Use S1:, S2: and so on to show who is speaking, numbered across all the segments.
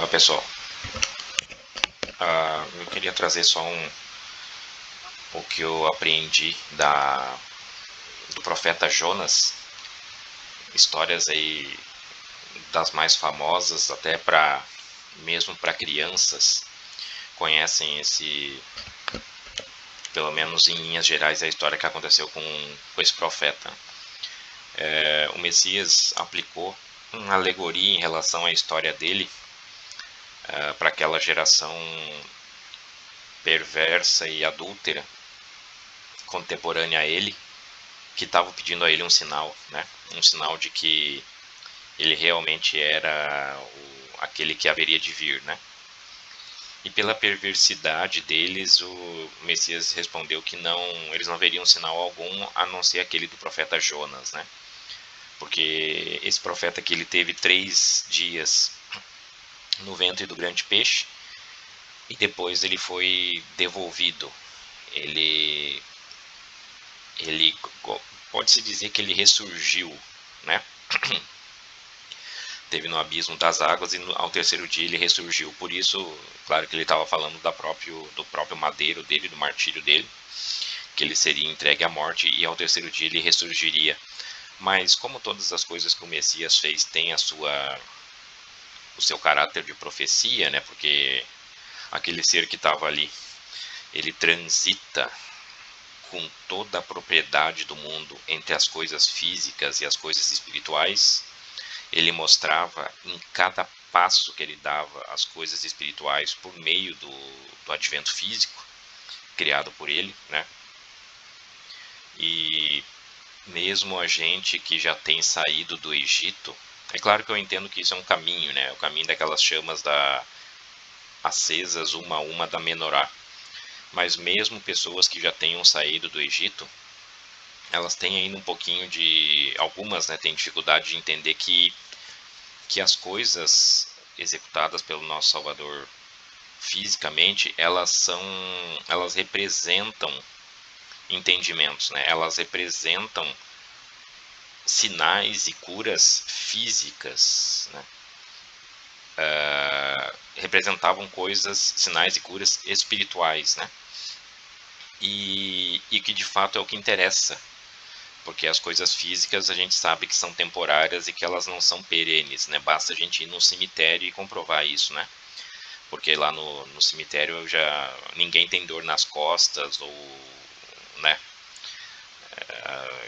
S1: Fala pessoal, eu queria trazer só o que eu aprendi do profeta Jonas, histórias aí das mais famosas, até mesmo para crianças conhecem pelo menos em linhas gerais, a história que aconteceu com esse profeta. O Messias aplicou uma alegoria em relação à história dele para aquela geração perversa e adúltera contemporânea a ele, que estava pedindo a ele um sinal, né? Um sinal de que ele realmente era aquele que haveria de vir, né? E pela perversidade deles, o Messias respondeu que eles não veriam sinal algum a não ser aquele do profeta Jonas, né? Porque esse profeta que ele teve 3 dias no ventre do grande peixe e depois ele foi devolvido. Ele pode-se dizer que ele ressurgiu, né? Teve no abismo das águas e ao terceiro dia ele ressurgiu. Por isso, claro que ele estava falando do próprio madeiro dele, do martírio dele, que ele seria entregue à morte e ao terceiro dia ele ressurgiria. Mas como todas as coisas que o Messias fez têm o seu caráter de profecia, né? Porque aquele ser que estava ali, ele transita com toda a propriedade do mundo entre as coisas físicas e as coisas espirituais. Ele mostrava em cada passo que ele dava as coisas espirituais por meio do advento físico criado por ele, né? E mesmo a gente que já tem saído do Egito, é claro que eu entendo que isso é um caminho, né? O caminho daquelas chamas acesas uma a uma da menorá. Mas mesmo pessoas que já tenham saído do Egito, elas têm ainda um pouquinho algumas, né, têm dificuldade de entender que as coisas executadas pelo nosso Salvador fisicamente, elas representam entendimentos, né? Elas representam sinais e curas físicas, né? Representavam sinais e curas espirituais, né? E que de fato é o que interessa, porque as coisas físicas a gente sabe que são temporárias e que elas não são perenes, né? Basta a gente ir no cemitério e comprovar isso, né? Porque lá no cemitério ninguém tem dor nas costas, ou, né?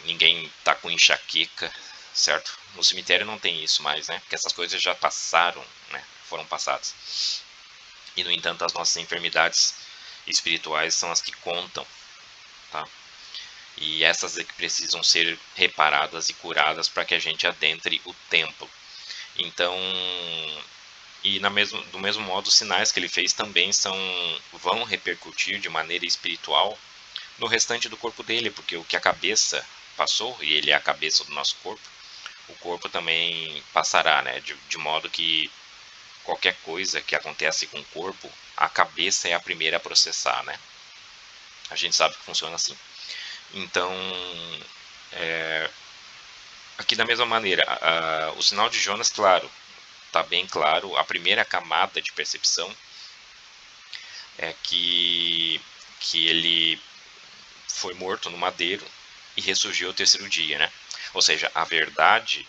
S1: Ninguém tá com enxaqueca, certo? No cemitério não tem isso mais, né? Porque essas coisas já passaram, né? Foram passadas. E no entanto, as nossas enfermidades espirituais são as que contam, tá? E essas é que precisam ser reparadas e curadas para que a gente adentre o templo. Então, do mesmo modo, os sinais que ele fez também vão repercutir de maneira espiritual no restante do corpo dele, porque o que a cabeça passou, e ele é a cabeça do nosso corpo, o corpo também passará, né? De modo que qualquer coisa que acontece com o corpo, a cabeça é a primeira a processar, né? A gente sabe que funciona assim. Então, aqui da mesma maneira, o sinal de Jonas, claro, está bem claro, a primeira camada de percepção é que ele foi morto no madeiro e ressurgiu ao terceiro dia, né? Ou seja, a verdade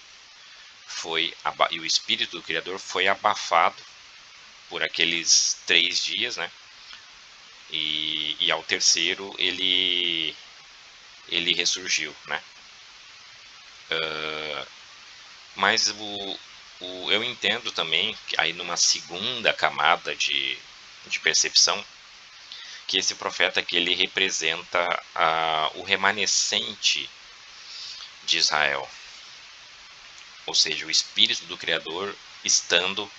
S1: e o espírito do Criador foi abafado por aqueles 3 dias, né? E ao terceiro ele ressurgiu, né? Mas eu entendo também que aí numa segunda camada de percepção, que esse profeta que ele representa o remanescente de Israel, ou seja, o espírito do Criador estando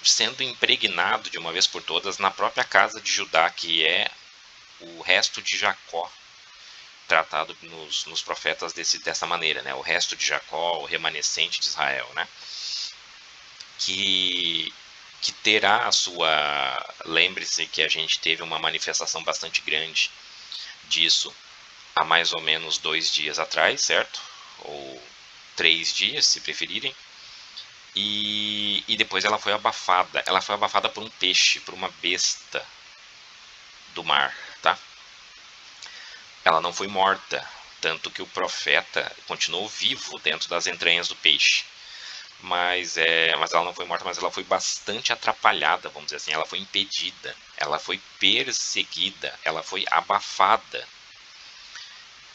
S1: sendo impregnado de uma vez por todas na própria casa de Judá, que é o resto de Jacó, tratado nos profetas dessa maneira, né? O resto de Jacó, o remanescente de Israel, né? Que terá a sua... Lembre-se que a gente teve uma manifestação bastante grande disso há mais ou menos 2 dias atrás, certo? Ou 3 dias, se preferirem. E depois ela foi abafada. Ela foi abafada por um peixe, por uma besta do mar, tá? Ela não foi morta, tanto que o profeta continuou vivo dentro das entranhas do peixe. Mas ela não foi morta, mas ela foi bastante atrapalhada, vamos dizer assim. Ela foi impedida, ela foi perseguida, ela foi abafada.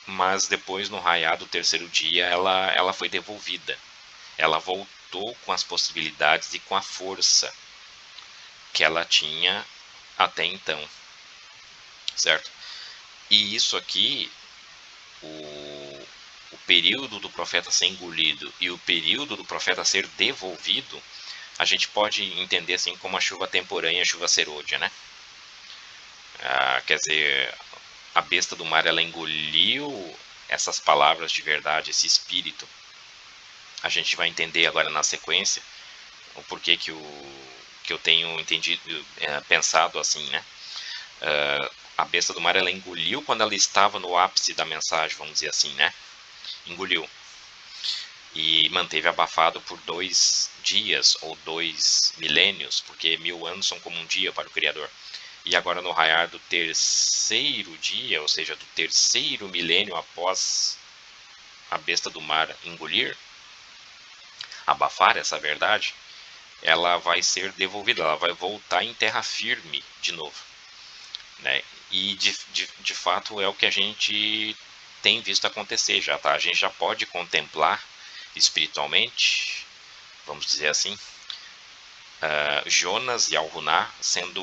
S1: Mas depois, no raiar do terceiro dia, ela foi devolvida. Ela voltou com as possibilidades e com a força que ela tinha até então, certo? E isso aqui, o período do profeta ser engolido e o período do profeta ser devolvido, a gente pode entender assim como a chuva temporânea e a chuva serôdia, né? Quer dizer, a besta do mar ela engoliu essas palavras de verdade, esse espírito. A gente vai entender agora na sequência o porquê que eu tenho entendido, pensado assim, né? A besta do mar ela engoliu quando ela estava no ápice da mensagem, vamos dizer assim, né? Engoliu e manteve abafado por 2 dias ou 2 milênios, porque 1000 anos são como um dia para o Criador. E agora no raiar do terceiro dia, ou seja, do terceiro milênio após a besta do mar engolir, abafar essa verdade, ela vai ser devolvida, ela vai voltar em terra firme de novo, né? E de fato é o que a gente tem visto acontecer já, tá? A gente já pode contemplar espiritualmente, vamos dizer assim, Jonas e Alruná sendo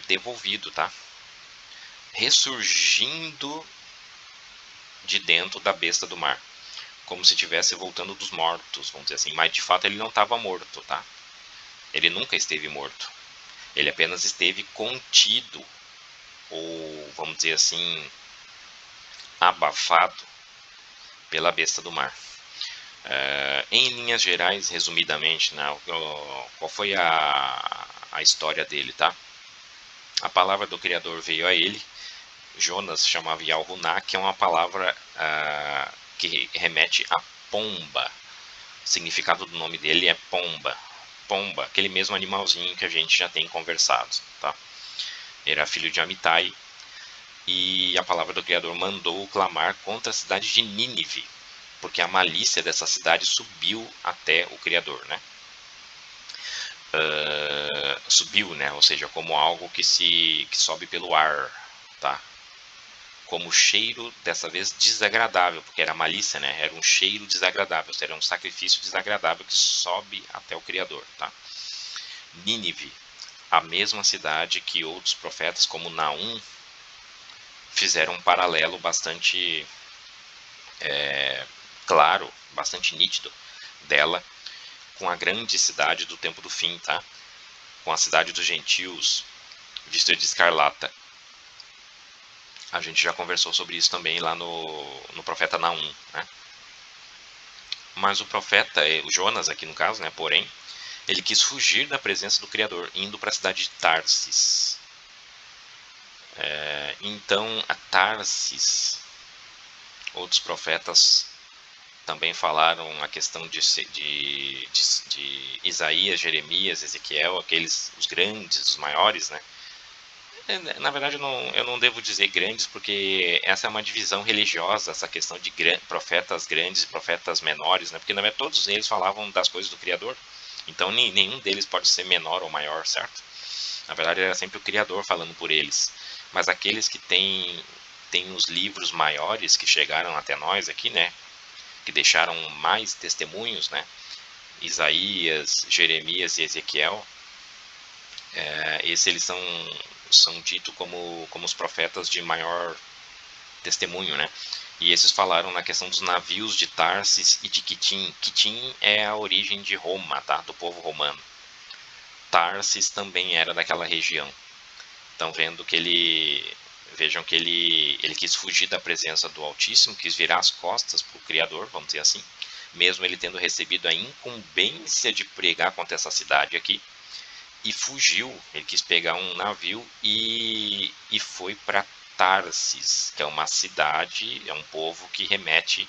S1: devolvido, tá? Ressurgindo de dentro da besta do mar, como se estivesse voltando dos mortos, vamos dizer assim. Mas de fato ele não estava morto, tá? Ele nunca esteve morto. Ele apenas esteve contido, ou vamos dizer assim, abafado pela besta do mar. Em linhas gerais, resumidamente, né, qual foi a história dele, tá? A palavra do Criador veio a ele. Jonas chamava Yalruná, que é uma palavra que remete a pomba. O significado do nome dele é pomba. Pomba, aquele mesmo animalzinho que a gente já tem conversado, tá? Ele era filho de Amitai, e a palavra do Criador mandou clamar contra a cidade de Nínive, porque a malícia dessa cidade subiu até o Criador, né? Subiu, né? Ou seja, como algo que sobe pelo ar, tá? Como cheiro, dessa vez desagradável, porque era malícia, né? Era um cheiro desagradável, era um sacrifício desagradável que sobe até o Criador, tá? Nínive, a mesma cidade que outros profetas, como Naum, fizeram um paralelo bastante claro, bastante nítido dela com a grande cidade do tempo do fim, tá? Com a cidade dos gentios, vestida de escarlata. A gente já conversou sobre isso também lá no profeta Naum, né? Mas o profeta, o Jonas aqui no caso, né, porém, ele quis fugir da presença do Criador, indo para a cidade de Tarsis. Então, a Tarsis, outros profetas também falaram a questão de Isaías, Jeremias, Ezequiel, aqueles, os grandes, os maiores, né? Na verdade, eu não devo dizer grandes, porque essa é uma divisão religiosa, essa questão de profetas grandes e profetas menores, né? Porque, na verdade, todos eles falavam das coisas do Criador. Então, nenhum deles pode ser menor ou maior, certo? Na verdade, era sempre o Criador falando por eles. Mas aqueles que têm os livros maiores que chegaram até nós aqui, né? Que deixaram mais testemunhos, né? Isaías, Jeremias e Ezequiel, esses eles são ditos como os profetas de maior testemunho, né? E esses falaram na questão dos navios de Tarsis e de Quitim. Quitim é a origem de Roma, tá? Do povo romano. Tarsis também era daquela região. Então vejam que ele quis fugir da presença do Altíssimo, quis virar as costas para o Criador, vamos dizer assim, mesmo ele tendo recebido a incumbência de pregar contra essa cidade aqui, e fugiu. Ele quis pegar um navio e foi para Tarsis, que é uma cidade, é um povo que remete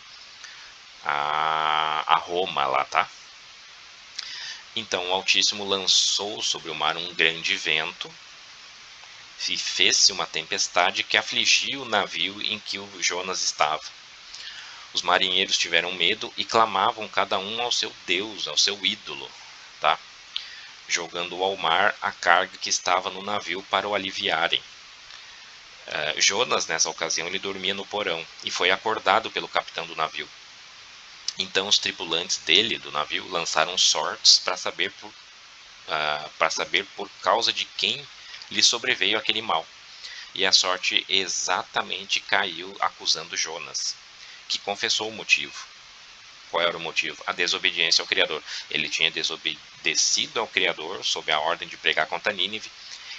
S1: a Roma lá, tá? Então o Altíssimo lançou sobre o mar um grande vento e fez-se uma tempestade que afligiu o navio em que o Jonas estava. Os marinheiros tiveram medo e clamavam cada um ao seu Deus, ao seu ídolo, tá? Jogando ao mar a carga que estava no navio para o aliviarem. Jonas, nessa ocasião, ele dormia no porão e foi acordado pelo capitão do navio. Então os tripulantes do navio, lançaram sortes para saber por causa de quem lhe sobreveio aquele mal. E a sorte exatamente caiu acusando Jonas, que confessou o motivo. Qual era o motivo? A desobediência ao Criador. Ele tinha desobedecido ao Criador sob a ordem de pregar contra Nínive,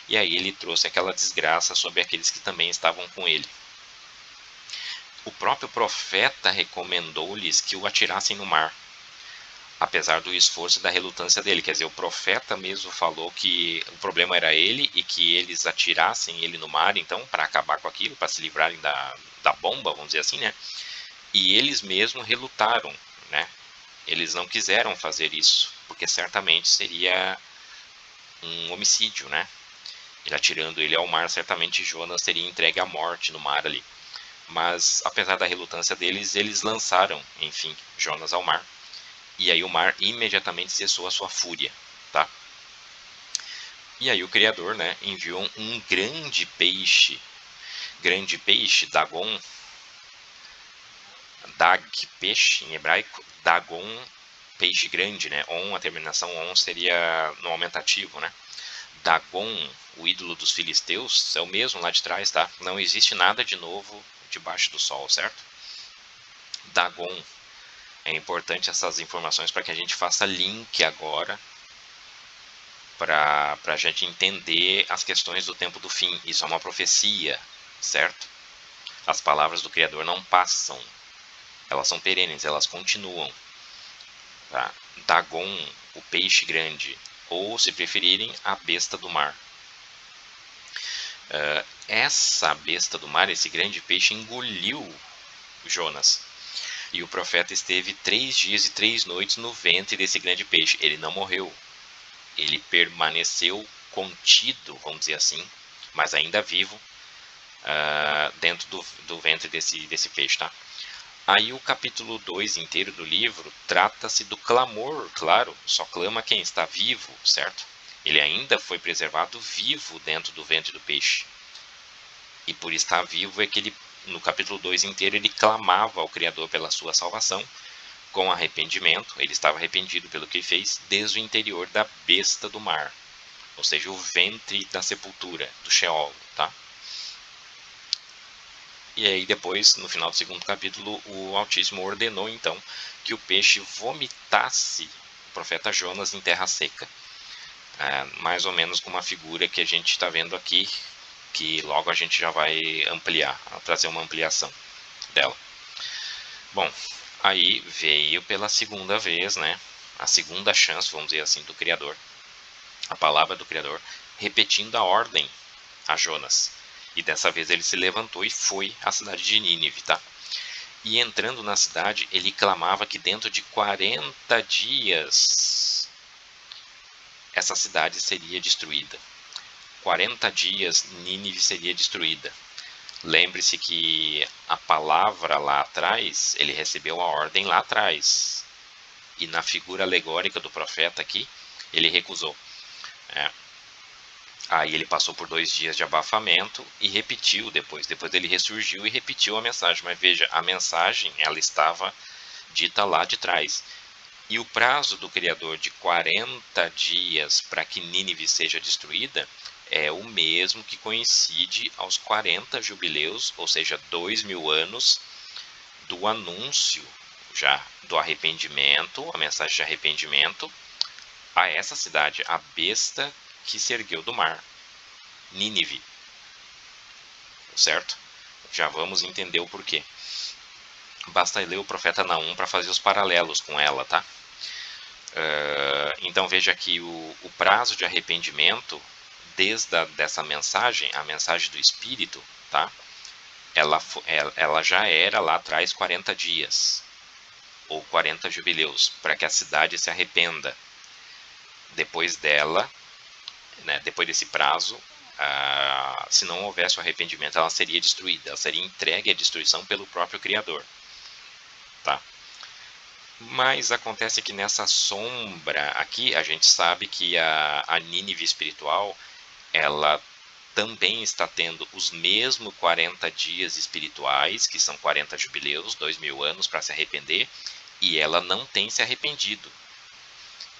S1: e aí ele trouxe aquela desgraça sobre aqueles que também estavam com ele. O próprio profeta recomendou-lhes que o atirassem no mar, apesar do esforço e da relutância dele. Quer dizer, o profeta mesmo falou que o problema era ele e que eles atirassem ele no mar, então, para acabar com aquilo, para se livrarem da bomba, vamos dizer assim, né? E eles mesmos relutaram, né? Eles não quiseram fazer isso, porque certamente seria um homicídio, né? Ele atirando ele ao mar, certamente Jonas seria entregue à morte no mar ali. Mas, apesar da relutância deles, eles lançaram, enfim, Jonas ao mar. E aí o mar imediatamente cessou a sua fúria, tá? E aí o Criador, né, enviou um grande peixe, Dagon, Dag, peixe em hebraico, Dagon, peixe grande, né? A terminação on seria no aumentativo, né? Dagon, o ídolo dos filisteus, é o mesmo lá de trás, tá? Não existe nada de novo debaixo do sol, certo? Dagon. É importante essas informações para que a gente faça link agora para a gente entender as questões do tempo do fim. Isso é uma profecia, certo? As palavras do Criador não passam, elas são perenes, elas continuam. Tá? Dagon, o peixe grande, ou, se preferirem, a besta do mar. Essa besta do mar, esse grande peixe, engoliu Jonas. E o profeta esteve 3 dias e 3 noites no ventre desse grande peixe. Ele não morreu. Ele permaneceu contido, vamos dizer assim, mas ainda vivo, dentro do ventre desse peixe, tá? Aí o capítulo 2 inteiro do livro trata-se do clamor, claro, só clama quem está vivo, certo? Ele ainda foi preservado vivo dentro do ventre do peixe. E por estar vivo é que ele, no capítulo 2 inteiro, ele clamava ao Criador pela sua salvação, com arrependimento. Ele estava arrependido pelo que fez desde o interior da besta do mar, ou seja, o ventre da sepultura, do Sheol, tá? E aí depois, no final do segundo capítulo, o Altíssimo ordenou então que o peixe vomitasse o profeta Jonas em terra seca. Mais ou menos com uma figura que a gente está vendo aqui, que logo a gente já vai ampliar, trazer uma ampliação dela. Bom, aí veio pela segunda vez, né, a segunda chance, vamos dizer assim, do Criador, a palavra do Criador, repetindo a ordem a Jonas. E dessa vez ele se levantou e foi à cidade de Nínive, tá? E entrando na cidade, ele clamava que dentro de 40 dias essa cidade seria destruída. 40 dias Nínive seria destruída. Lembre-se que a palavra lá atrás, ele recebeu a ordem lá atrás. E na figura alegórica do profeta aqui, ele recusou. Aí ele passou por 2 dias de abafamento e repetiu depois. Depois ele ressurgiu e repetiu a mensagem. Mas veja, a mensagem ela estava dita lá de trás. E o prazo do Criador de 40 dias para que Nínive seja destruída é o mesmo que coincide aos 40 jubileus, ou seja, 2000 anos do anúncio já do arrependimento, a mensagem de arrependimento a essa cidade, a besta que se ergueu do mar, Nínive, certo? Já vamos entender o porquê. Basta ler o profeta Naum para fazer os paralelos com ela, tá? Então veja que o prazo de arrependimento, desde dessa mensagem, a mensagem do Espírito, tá? Ela já era lá atrás 40 dias, ou 40 jubileus, para que a cidade se arrependa. depois dela, né, depois desse prazo, se não houvesse o arrependimento, ela seria destruída, ela seria entregue à destruição pelo próprio Criador, tá? Mas acontece que nessa sombra aqui, a gente sabe que a Nínive espiritual, ela também está tendo os mesmos 40 dias espirituais, que são 40 jubileus, 2000 anos para se arrepender, e ela não tem se arrependido.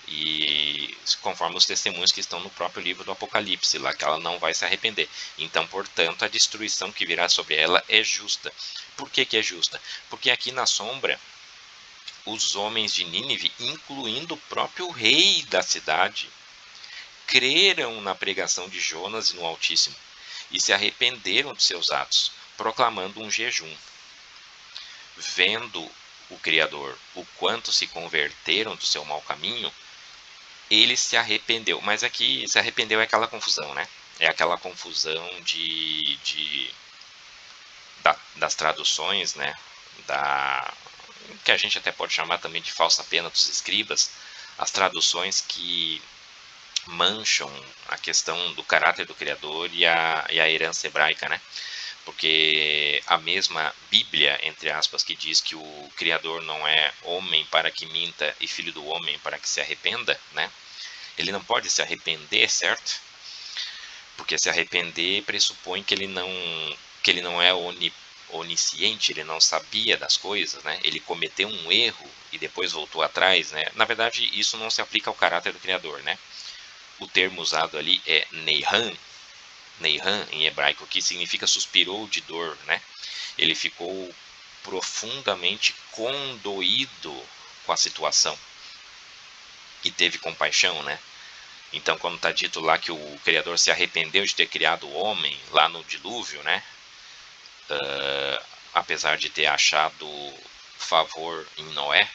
S1: E conforme os testemunhos que estão no próprio livro do Apocalipse, lá que ela não vai se arrepender. Então, portanto, a destruição que virá sobre ela é justa. Por que que é justa? Porque aqui na sombra, os homens de Nínive, incluindo o próprio rei da cidade, creram na pregação de Jonas e no Altíssimo, e se arrependeram de seus atos, proclamando um jejum. Vendo o Criador o quanto se converteram do seu mau caminho, ele se arrependeu. Mas aqui se arrependeu é aquela confusão, né? É aquela confusão das traduções, né? Que a gente até pode chamar também de falsa pena dos escribas, as traduções que mancham a questão do caráter do Criador e a herança hebraica, né? Porque a mesma Bíblia, entre aspas, que diz que o Criador não é homem para que minta e filho do homem para que se arrependa, né? Ele não pode se arrepender, certo? Porque se arrepender pressupõe que ele não é onisciente, ele não sabia das coisas, né? Ele cometeu um erro e depois voltou atrás, né? Na verdade, isso não se aplica ao caráter do Criador, né? O termo usado ali é Neihan em hebraico, que significa suspirou de dor, né? Ele ficou profundamente condoído com a situação e teve compaixão, né? Então, quando está dito lá que o Criador se arrependeu de ter criado o homem lá no dilúvio, né? Apesar de ter achado favor em Noé,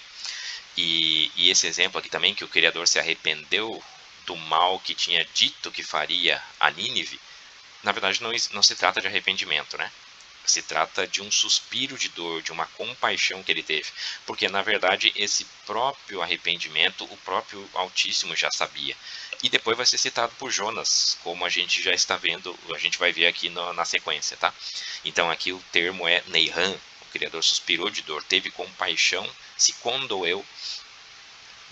S1: e esse exemplo aqui também, que o Criador se arrependeu do mal que tinha dito que faria a Nínive, na verdade não se trata de arrependimento, né? Se trata de um suspiro de dor, de uma compaixão que ele teve. Porque, na verdade, esse próprio arrependimento, o próprio Altíssimo já sabia. E depois vai ser citado por Jonas, como a gente já está vendo, a gente vai ver aqui na sequência, tá? Então, aqui o termo é Neihan, o Criador suspirou de dor, teve compaixão, se condoeu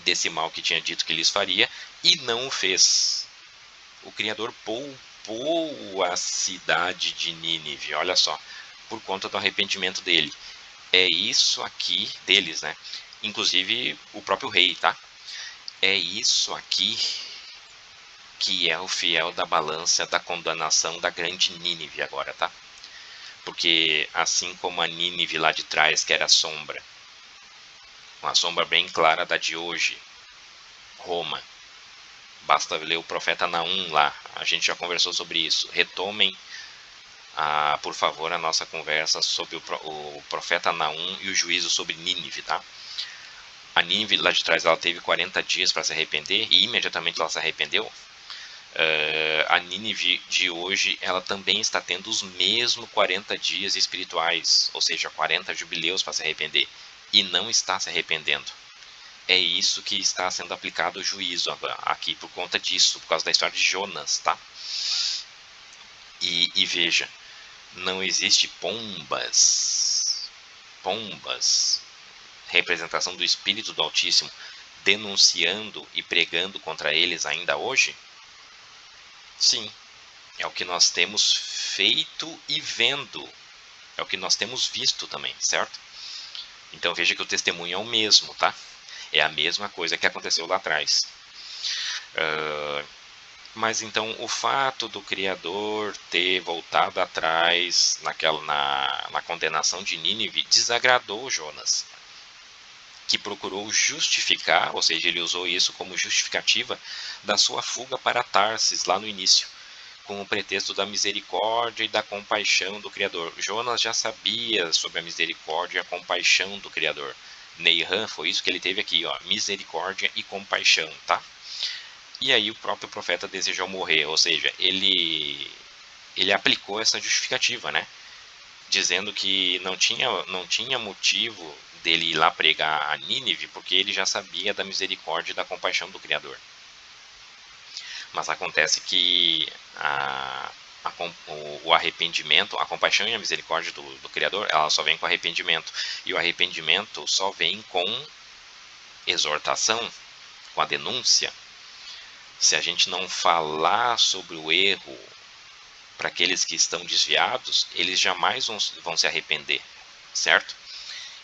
S1: desse mal que tinha dito que lhes faria, e não o fez. O Criador poupou a cidade de Nínive, olha só, por conta do arrependimento dele. É isso aqui deles, né? Inclusive o próprio rei, tá? É isso aqui que é o fiel da balança da condenação da grande Nínive agora, tá? Porque assim como a Nínive lá de trás, que era a sombra, uma sombra bem clara da de hoje, Roma. Basta ler o profeta Naum lá, a gente já conversou sobre isso. Retomem, por favor, a nossa conversa sobre o profeta Naum e o juízo sobre Nínive, tá? A Nínive lá de trás, ela teve 40 dias para se arrepender e imediatamente ela se arrependeu. A Nínive de hoje, ela também está tendo os mesmos 40 dias espirituais, ou seja, 40 jubileus para se arrepender, e não está se arrependendo. É isso que está sendo aplicado o juízo aqui por conta disso, por causa da história de Jonas, tá? E veja, não existe pombas, representação do Espírito do Altíssimo, denunciando e pregando contra eles ainda hoje? Sim, é o que nós temos feito e vendo, é o que nós temos visto também, certo? Então veja que o testemunho é o mesmo, tá? É a mesma coisa que aconteceu lá atrás. Mas então o fato do Criador ter voltado atrás na condenação de Nínive desagradou Jonas, que procurou justificar, ou seja, ele usou isso como justificativa da sua fuga para Tarsis lá no início, com o pretexto da misericórdia e da compaixão do Criador. Jonas já sabia sobre a misericórdia e a compaixão do Criador. Neihan foi isso que ele teve aqui, ó, misericórdia e compaixão, tá? E aí o próprio profeta desejou morrer, ou seja, ele aplicou essa justificativa, né? Dizendo que não tinha motivo dele ir lá pregar a Nínive, porque ele já sabia da misericórdia e da compaixão do Criador. Mas acontece que o arrependimento, a compaixão e a misericórdia do Criador, ela só vem com arrependimento. E o arrependimento só vem com exortação, com a denúncia. Se a gente não falar sobre o erro para aqueles que estão desviados, eles jamais vão se arrepender, certo?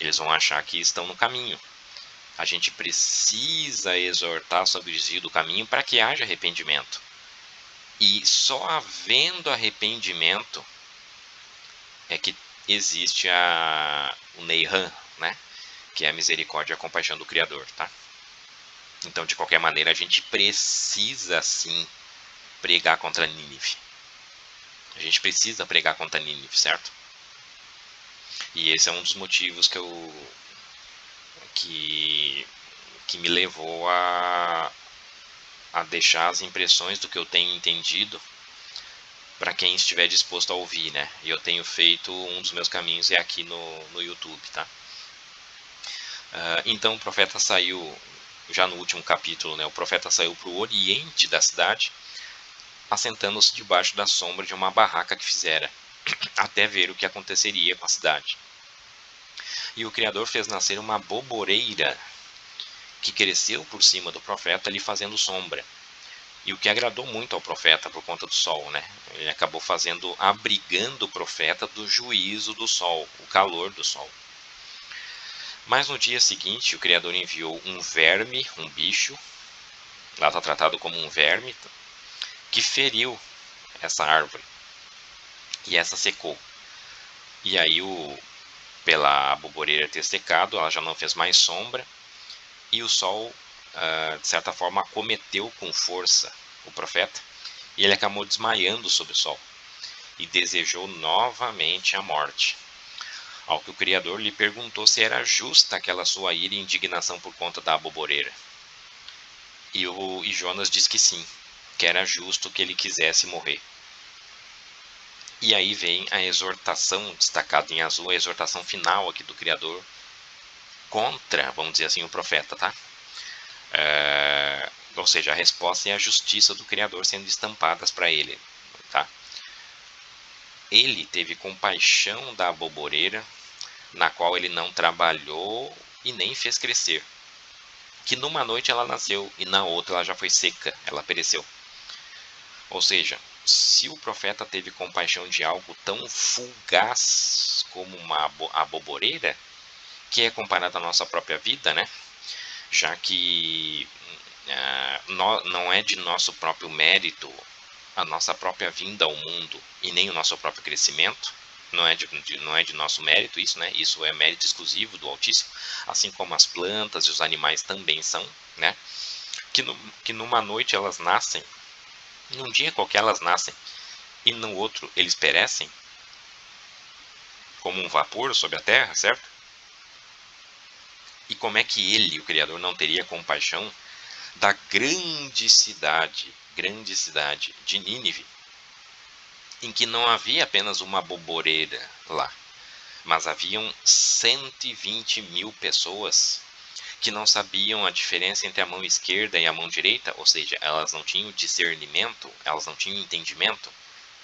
S1: Eles vão achar que estão no caminho. A gente precisa exortar sobre o desvio do caminho para que haja arrependimento. E só havendo arrependimento é que existe o Neihan, né? Que é a misericórdia e a compaixão do Criador, tá? Então, de qualquer maneira, a gente precisa sim pregar contra Nínive. A gente precisa pregar contra Nínive, certo? E esse é um dos motivos que me levou a deixar as impressões do que eu tenho entendido para quem estiver disposto a ouvir, né? E eu tenho feito, um dos meus caminhos é aqui no YouTube, tá? Então o profeta saiu, já no último capítulo, né? O profeta saiu para o oriente da cidade, assentando-se debaixo da sombra de uma barraca que fizera, até ver o que aconteceria com a cidade. E o Criador fez nascer uma boboreira que cresceu por cima do profeta, lhe fazendo sombra. E o que agradou muito ao profeta por conta do sol, né? Ele acabou abrigando o profeta do juízo do sol, o calor do sol. Mas no dia seguinte, o Criador enviou um verme, um bicho, lá está tratado como um verme, que feriu essa árvore. E essa secou. E aí, pela boboreira ter secado, ela já não fez mais sombra. E o sol, de certa forma, acometeu com força o profeta. E ele acabou desmaiando sob o sol. E desejou novamente a morte. Ao que o Criador lhe perguntou se era justa aquela sua ira e indignação por conta da aboboreira. E Jonas disse que sim, que era justo que ele quisesse morrer. E aí vem a exortação, destacada em azul, a exortação final aqui do Criador contra, vamos dizer assim, o profeta, tá? Ou seja, a resposta é a justiça do Criador sendo estampadas para ele, tá? Ele teve compaixão da aboboreira, na qual ele não trabalhou e nem fez crescer. Que numa noite ela nasceu e na outra ela já foi seca, ela pereceu. Ou seja, se o profeta teve compaixão de algo tão fugaz como uma aboboreira, que é comparado à nossa própria vida, né? Já que não é de nosso próprio mérito a nossa própria vinda ao mundo e nem o nosso próprio crescimento, não é de nosso mérito isso, né? Isso é mérito exclusivo do Altíssimo, assim como as plantas e os animais também são, né? Que numa noite elas nascem, num dia qualquer elas nascem, e no outro eles perecem, como um vapor sobre a terra, certo? E como é que ele, o Criador, não teria compaixão da grande cidade de Nínive, em que não havia apenas uma boboreira lá, mas haviam 120 mil pessoas que não sabiam a diferença entre a mão esquerda e a mão direita, ou seja, elas não tinham discernimento, elas não tinham entendimento,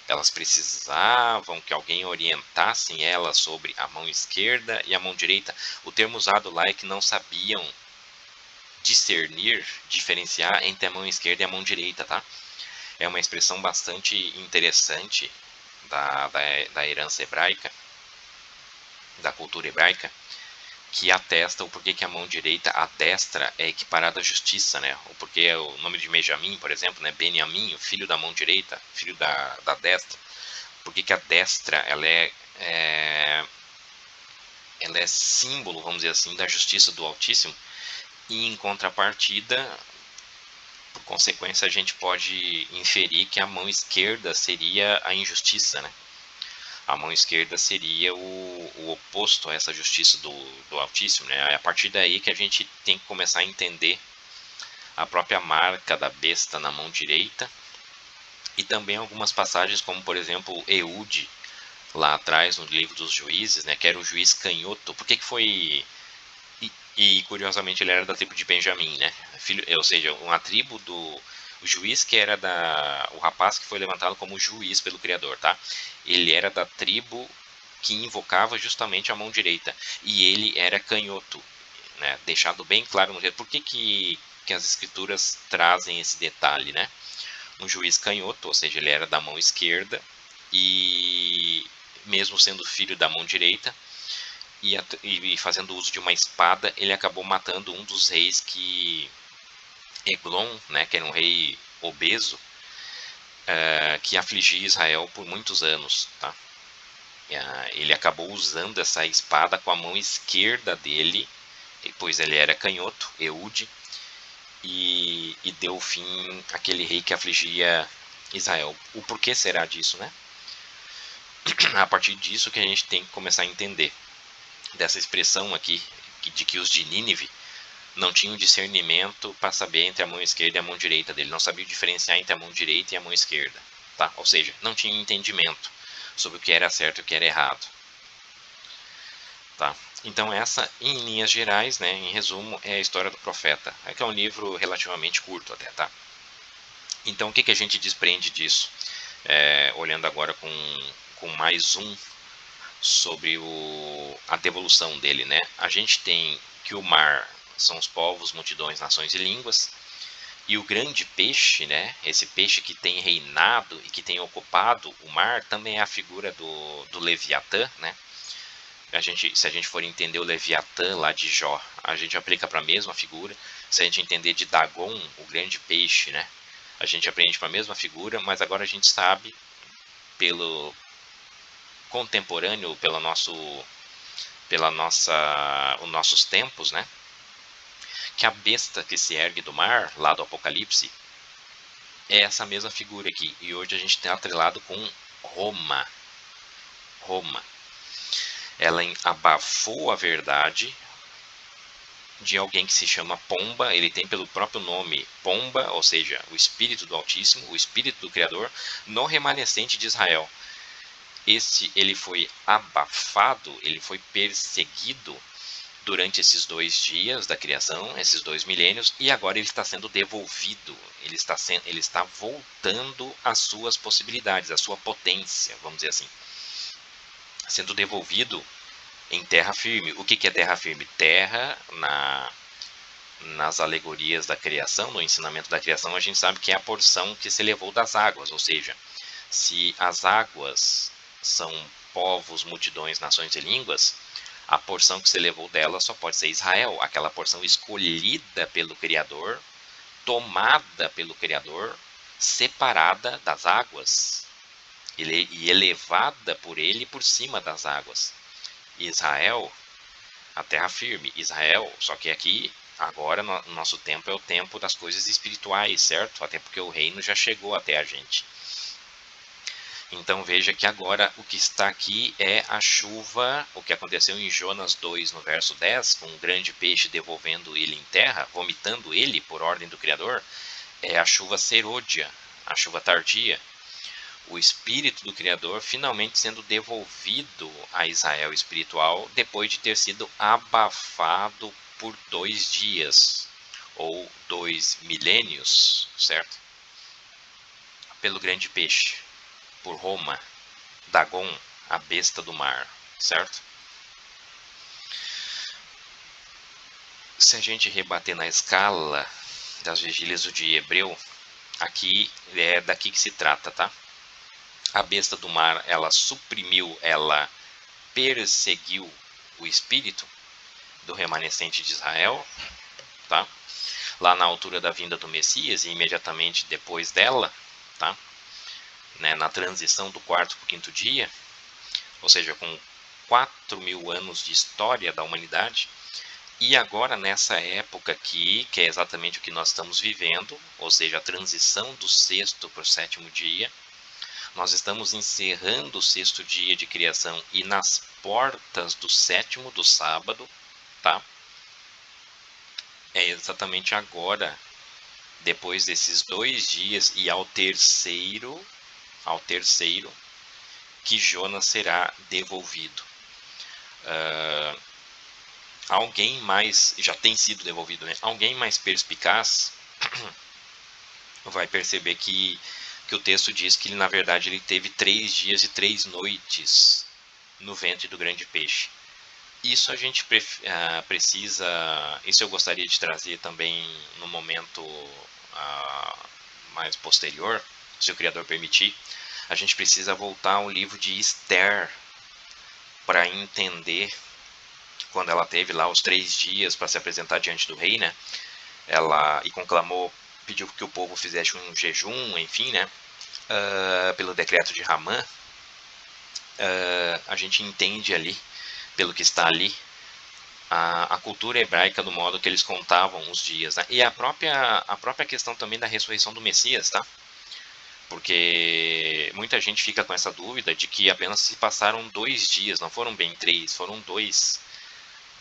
S1: elas precisavam que alguém orientasse elas sobre a mão esquerda e a mão direita. O termo usado lá é que não sabiam discernir, diferenciar entre a mão esquerda e a mão direita, tá? É uma expressão bastante interessante da herança hebraica, da cultura hebraica, que atesta o porquê que a mão direita, a destra, é equiparada à justiça, né? O porquê o nome de Benjamim, por exemplo, né? Benjamim, o filho da mão direita, filho da destra. Porquê que a destra, ela é símbolo, vamos dizer assim, da justiça do Altíssimo, e em contrapartida, por consequência, a gente pode inferir que a mão esquerda seria a injustiça, né? A mão esquerda seria o oposto a essa justiça do Altíssimo, né? É a partir daí que a gente tem que começar a entender a própria marca da besta na mão direita, e também algumas passagens como, por exemplo, Eude, lá atrás no livro dos juízes, né, que era o juiz canhoto. Por que foi... E curiosamente ele era da tribo de Benjamim, né? Filho, ou seja, uma tribo O juiz que era o rapaz que foi levantado como juiz pelo Criador, tá? Ele era da tribo que invocava justamente a mão direita. E ele era canhoto, né? Deixado bem claro no texto. Por que as escrituras trazem esse detalhe, né? Um juiz canhoto, ou seja, ele era da mão esquerda, e mesmo sendo filho da mão direita, e fazendo uso de uma espada, ele acabou matando um dos reis Eglon, né, que era um rei obeso, que afligia Israel por muitos anos. Tá? Ele acabou usando essa espada com a mão esquerda dele, pois ele era canhoto, Eude, e deu fim àquele rei que afligia Israel. O porquê será disso, né? A partir disso que a gente tem que começar a entender dessa expressão aqui, de que os de Nínive não tinham discernimento para saber entre a mão esquerda e a mão direita dele, não sabiam diferenciar entre a mão direita e a mão esquerda, tá? Ou seja, não tinham entendimento sobre o que era certo e o que era errado, tá? Então essa, em linhas gerais, né, em resumo, é a história do profeta. É que é um livro relativamente curto até, tá? Então o que a gente desprende disso? Olhando agora com mais sobre a devolução dele, né? A gente tem que o mar são os povos, multidões, nações e línguas, e o grande peixe, né? Esse peixe que tem reinado e que tem ocupado o mar, também é a figura do Leviatã, né? Se a gente for entender o Leviatã lá de Jó, a gente aplica para a mesma figura. Se a gente entender de Dagon, o grande peixe, né? A gente aprende para a mesma figura, mas agora a gente sabe pelo contemporâneo, os nossos tempos, né? Que a besta que se ergue do mar, lá do Apocalipse, é essa mesma figura aqui. E hoje a gente tem atrelado com Roma. Roma. Ela abafou a verdade de alguém que se chama Pomba. Ele tem pelo próprio nome Pomba, ou seja, o Espírito do Altíssimo, o Espírito do Criador, no remanescente de Israel. Ele foi abafado, ele foi perseguido durante esses 2 dias da criação, esses 2 milênios, e agora ele está sendo devolvido, ele está voltando às suas possibilidades, à sua potência, vamos dizer assim, sendo devolvido em terra firme. O que é terra firme? Terra, nas alegorias da criação, no ensinamento da criação, a gente sabe que é a porção que se elevou das águas, ou seja, se as águas são povos, multidões, nações e línguas, a porção que se levou dela só pode ser Israel, aquela porção escolhida pelo Criador, tomada pelo Criador, separada das águas e elevada por ele por cima das águas. Israel, a terra firme. Israel, só que aqui, agora, no nosso tempo é o tempo das coisas espirituais, certo? Até porque o reino já chegou até a gente. Então veja que agora o que está aqui é a chuva, o que aconteceu em Jonas 2, no verso 10, com um grande peixe devolvendo ele em terra, vomitando ele por ordem do Criador, é a chuva serôdia, a chuva tardia. O Espírito do Criador finalmente sendo devolvido a Israel espiritual depois de ter sido abafado por 2 dias, ou 2 milênios, certo? Pelo grande peixe, por Roma, Dagon, a besta do mar, certo? Se a gente rebater na escala das vigílias do dia hebreu, aqui é daqui que se trata, tá? A besta do mar, ela suprimiu, ela perseguiu o espírito do remanescente de Israel, tá? Lá na altura da vinda do Messias e imediatamente depois dela, tá? Né? Na transição do 4º para o 5º dia, ou seja, com 4.000 anos de história da humanidade, e agora nessa época aqui, que é exatamente o que nós estamos vivendo, ou seja, a transição do 6º para o 7º dia, nós estamos encerrando o 6º dia de criação e nas portas do 7º, do sábado, tá? É exatamente agora, depois desses 2 dias e ao terceiro, que Jonas será devolvido. Alguém mais, já tem sido devolvido, né? Alguém mais perspicaz vai perceber que o texto diz que ele, na verdade, ele teve 3 dias e 3 noites no ventre do grande peixe. Isso a gente precisa, isso eu gostaria de trazer também no momento mais posterior, se o Criador permitir. A gente precisa voltar ao livro de Esther para entender quando ela teve lá os 3 dias para se apresentar diante do rei, né? Ela e conclamou, pediu que o povo fizesse um jejum, enfim, né? Pelo decreto de Ramã, a gente entende ali, pelo que está ali, a cultura hebraica do modo que eles contavam os dias, né? E a própria questão também da ressurreição do Messias, tá? Porque muita gente fica com essa dúvida de que apenas se passaram 2 dias, não foram bem 3, foram 2,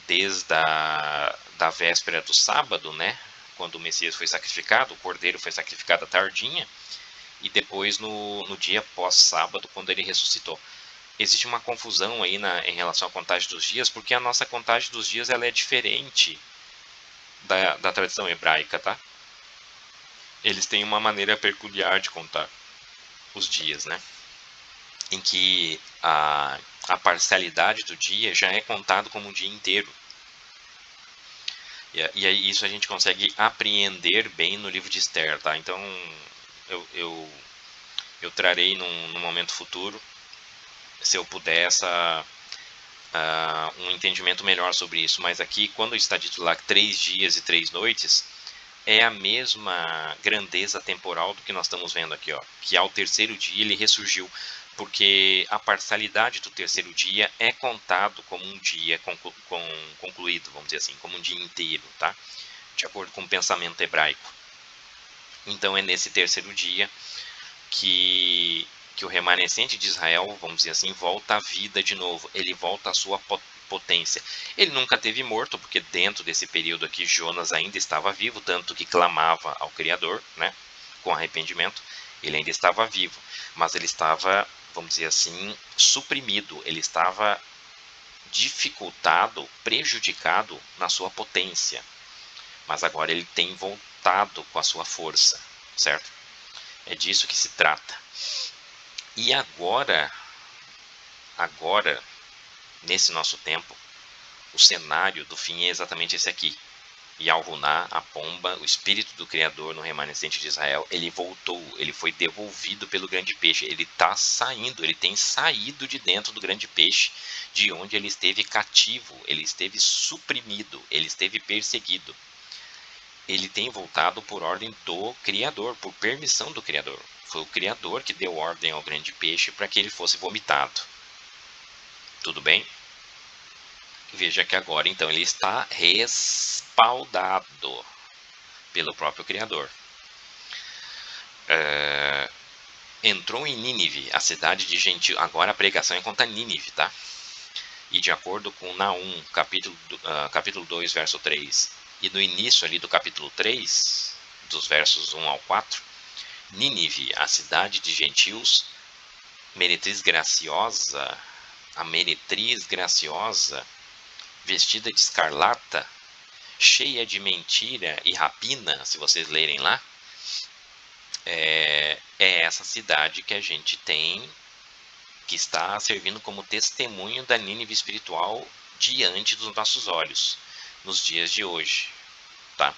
S1: desde da véspera do sábado, né? Quando o Messias foi sacrificado, o cordeiro foi sacrificado à tardinha, e depois no dia pós-sábado, quando ele ressuscitou. Existe uma confusão aí em relação à contagem dos dias, porque a nossa contagem dos dias ela é diferente da tradição hebraica, tá? Eles têm uma maneira peculiar de contar os dias, né? Em que a parcialidade do dia já é contado como um dia inteiro. E aí isso a gente consegue apreender bem no livro de Esther, tá? Então eu trarei num momento futuro, se eu puder, um entendimento melhor sobre isso. Mas aqui, quando está dito lá 3 dias e 3 noites, é a mesma grandeza temporal do que nós estamos vendo aqui, ó, que ao terceiro dia ele ressurgiu, porque a parcialidade do terceiro dia é contado como um dia concluído, vamos dizer assim, como um dia inteiro, tá? De acordo com o pensamento hebraico. Então é nesse terceiro dia que o remanescente de Israel, vamos dizer assim, volta à vida de novo, ele volta à sua potência. Ele nunca teve morto, porque dentro desse período aqui Jonas ainda estava vivo, tanto que clamava ao Criador, né, com arrependimento. Ele ainda estava vivo, mas ele estava, vamos dizer assim, suprimido, ele estava dificultado, prejudicado na sua potência. Mas agora ele tem voltado com a sua força, certo? É disso que se trata. E agora, nesse nosso tempo, o cenário do fim é exatamente esse aqui. Yalvuná, a pomba, o espírito do Criador no remanescente de Israel, ele voltou, ele foi devolvido pelo grande peixe, ele está saindo, ele tem saído de dentro do grande peixe, de onde ele esteve cativo, ele esteve suprimido, ele esteve perseguido. Ele tem voltado por ordem do Criador, por permissão do Criador. Foi o Criador que deu ordem ao grande peixe para que ele fosse vomitado. Tudo bem? Veja que agora então ele está respaldado pelo próprio Criador. Entrou em Nínive, a cidade de Gentil. Agora a pregação é contra Nínive, tá? E de acordo com Naum, capítulo 2, verso 3, e no início ali do capítulo 3, dos versos 1 ao 4, Nínive, a cidade de gentios, meretriz graciosa, a meretriz graciosa, vestida de escarlata, cheia de mentira e rapina, se vocês lerem lá, é essa cidade que a gente tem, que está servindo como testemunho da Nínive espiritual diante dos nossos olhos, nos dias de hoje, tá?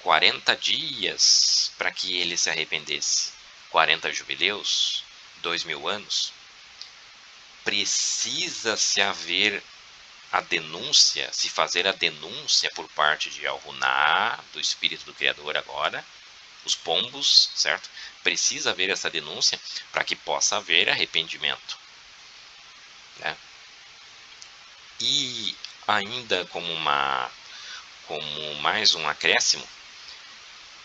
S1: 40 dias para que ele se arrependesse, 40 jubileus, 2000 anos, precisa-se haver a denúncia, se fazer a denúncia por parte de Yalvuná, do Espírito do Criador agora, os pombos, certo? Precisa haver essa denúncia para que possa haver arrependimento, né? E ainda como mais um acréscimo,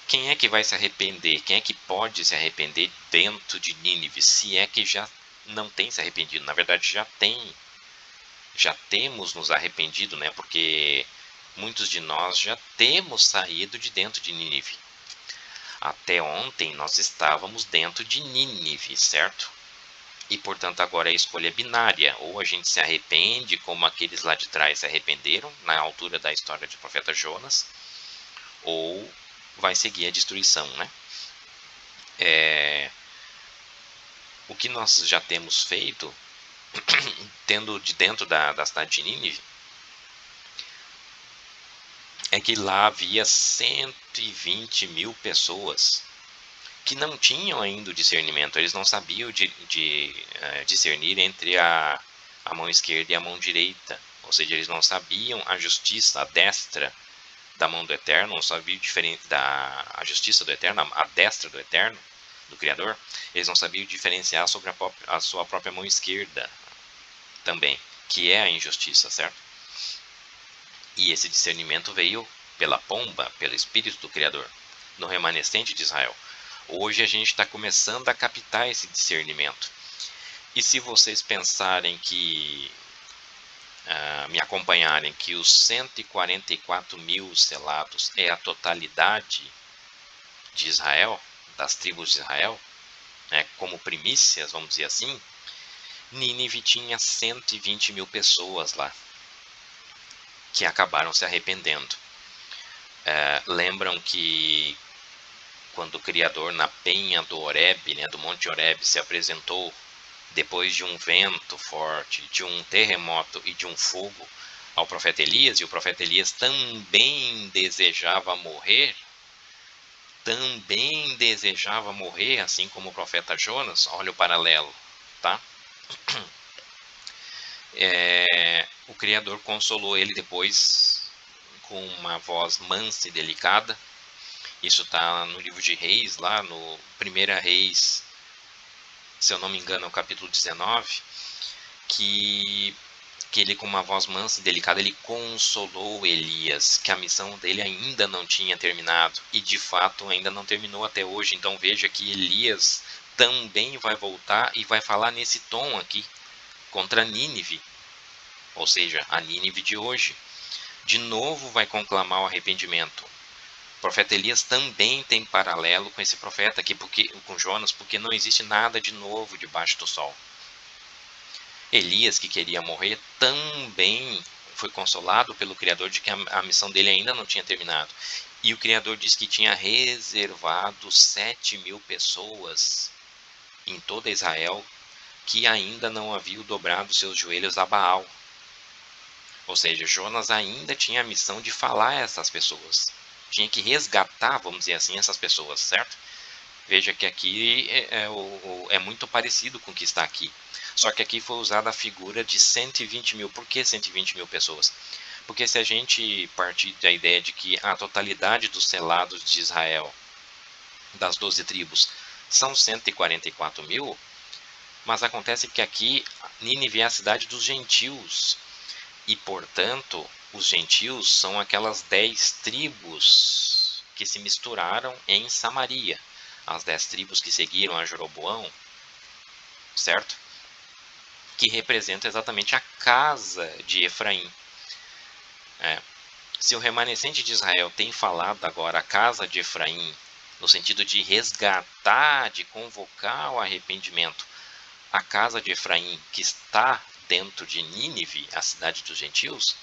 S1: quem é que vai se arrepender? Quem é que pode se arrepender dentro de Nínive? Se é que já não tem se arrependido. Na verdade, já temos nos arrependido, né? Porque muitos de nós já temos saído de dentro de Nínive. Até ontem nós estávamos dentro de Nínive, certo? E portanto agora a escolha é binária. Ou a gente se arrepende, como aqueles lá de trás se arrependeram, na altura da história do profeta Jonas, ou vai seguir a destruição, né? O que nós já temos feito, tendo de dentro da cidade de Nínive, é que lá havia 120 mil pessoas que não tinham ainda o discernimento. Eles não sabiam discernir entre a mão esquerda e a mão direita. Ou seja, eles não sabiam a justiça, a destra da mão do Eterno, não sabiam diferente a justiça do Eterno, a destra do Eterno, do Criador. Eles não sabiam diferenciar sobre a sua própria mão esquerda também, que é a injustiça, certo? E esse discernimento veio pela pomba, pelo Espírito do Criador, no remanescente de Israel. Hoje a gente está começando a captar esse discernimento. E se vocês pensarem que, me acompanharem, que os 144 mil selados é a totalidade de Israel, das tribos de Israel, né, como primícias, vamos dizer assim, Nínive tinha 120 mil pessoas lá, que acabaram se arrependendo. Lembram que quando o Criador na penha do Horebe, né, do Monte Horebe, se apresentou depois de um vento forte, de um terremoto e de um fogo ao profeta Elias, e o profeta Elias também desejava morrer, assim como o profeta Jonas. Olha o paralelo, tá? O Criador consolou ele depois com uma voz mansa e delicada. Isso está no livro de Reis, lá no 1 Reis, se eu não me engano, é o capítulo 19, que ele, com uma voz mansa e delicada, ele consolou Elias, que a missão dele ainda não tinha terminado, e de fato ainda não terminou até hoje. Então veja que Elias também vai voltar e vai falar nesse tom aqui, contra Nínive, ou seja, a Nínive de hoje. De novo vai conclamar o arrependimento. O profeta Elias também tem paralelo com esse profeta aqui, com Jonas, porque não existe nada de novo debaixo do sol. Elias, que queria morrer, também foi consolado pelo Criador de que a missão dele ainda não tinha terminado. E o Criador disse que tinha reservado 7 mil pessoas em toda Israel que ainda não haviam dobrado seus joelhos a Baal. Ou seja, Jonas ainda tinha a missão de falar a essas pessoas. Tinha que resgatar, vamos dizer assim, essas pessoas, certo? Veja que aqui é muito parecido com o que está aqui. Só que aqui foi usada a figura de 120 mil. Por que 120 mil pessoas? Porque se a gente partir da ideia de que a totalidade dos selados de Israel, das 12 tribos, são 144 mil, mas acontece que aqui Nínive é a cidade dos gentios. E, portanto, os gentios são aquelas 10 tribos que se misturaram em Samaria. As 10 tribos que seguiram a Jeroboão, certo? Que representa exatamente a casa de Efraim. Se o remanescente de Israel tem falado agora a casa de Efraim, no sentido de resgatar, de convocar o arrependimento, a casa de Efraim que está dentro de Nínive, a cidade dos gentios,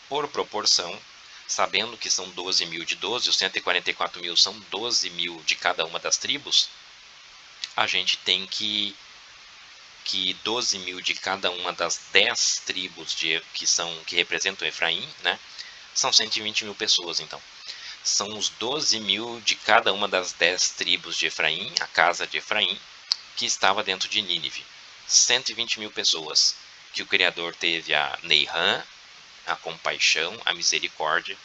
S1: por proporção, sabendo que são 12 mil de 12, os 144 mil são 12 mil de cada uma das tribos, a gente tem que 12 mil de cada uma das 10 tribos que representam Efraim, né, são 120 mil pessoas. Então, são os 12 mil de cada uma das 10 tribos de Efraim, a casa de Efraim, que estava dentro de Nínive. 120 mil pessoas que o Criador teve a Neihã, a compaixão, a misericórdia,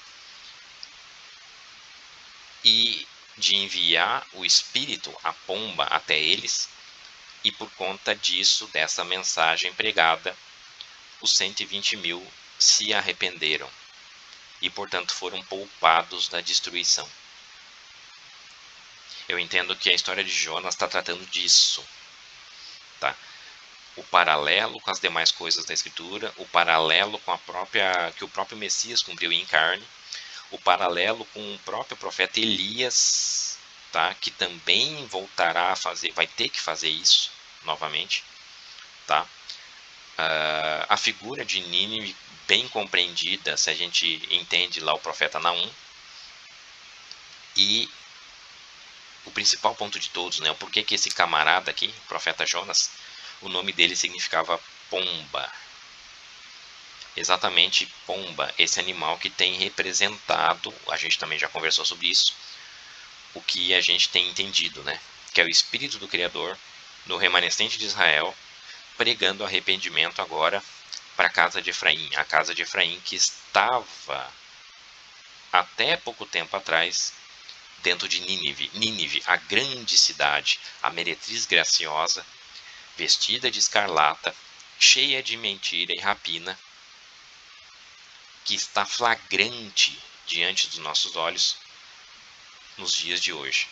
S1: e de enviar o Espírito, a pomba, até eles, e por conta disso, dessa mensagem pregada, os 120 mil se arrependeram e, portanto, foram poupados da destruição. Eu entendo que a história de Jonas está tratando disso, tá? O paralelo com as demais coisas da Escritura, o paralelo com que o próprio Messias cumpriu em carne, o paralelo com o próprio profeta Elias, tá? Que também voltará a fazer, vai ter que fazer isso novamente, tá? A figura de Nínive bem compreendida, se a gente entende lá o profeta Naum, e o principal ponto de todos, né? O porquê que esse camarada aqui, o profeta Jonas, o nome dele significava pomba. Exatamente pomba, esse animal que tem representado, a gente também já conversou sobre isso, o que a gente tem entendido, né? Que é o Espírito do Criador no remanescente de Israel, pregando arrependimento agora para a casa de Efraim. A casa de Efraim que estava até pouco tempo atrás dentro de Nínive. Nínive, a grande cidade, a meretriz graciosa, vestida de escarlata, cheia de mentira e rapina, que está flagrante diante dos nossos olhos nos dias de hoje.